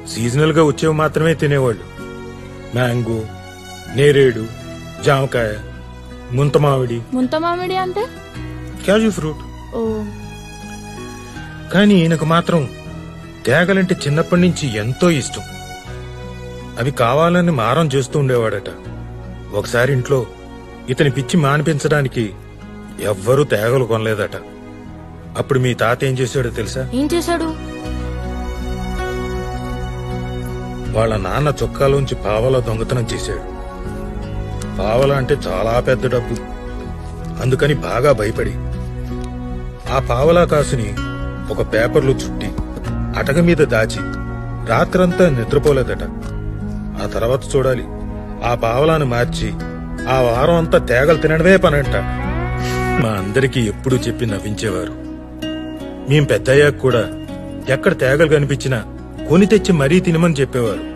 Seasonal గా వచ్చేవి మాత్రమే తినేవాళ్ళు. మ్యాంగో, నేరేడు, జామకాయ, ముంతమామిడి. ముంతమామిడి అంటే క్యాజు ఫ్రూట్. ఓ. కానీ ఈయనకు మాత్రం తేగలంటే చిన్నప్పటి నుంచి ఎంతో ఇష్టం. అవి కావాలని మారం చేస్తూ ఉండేవాడట. ఒకసారి ఇంట్లో ఇతని పిచ్చి మానిపించడానికి ఎవ్వరూ తేగలు కొనలేదట. అప్పుడు మీ తాత ఏం చేశాడో తెలుసా? ఏం చేశాడు? వాళ్ళ నాన్న చొక్కాలోంచి పావలా దొంగతనం చేశాడు. పావలా అంటే చాలా పెద్ద డబ్బు. అందుకని బాగా భయపడి ఆ పావలా కాసుని ఒక పేపర్లో చుట్టి అటక మీద దాచి రాత్రంతా నిద్రపోలేదట. ఆ తర్వాత చూడాలి, ఆ పావలాను మార్చి ఆ వారం అంతా తేగలు తినడమే పనంట. మా అందరికీ ఎప్పుడూ చెప్పి నవ్వించేవారు. మేం పెద్దయ్యాక కూడా ఎక్కడ తేగలు కనిపించినా కొని తెచ్చి మరీ తినమని చెప్పేవారు.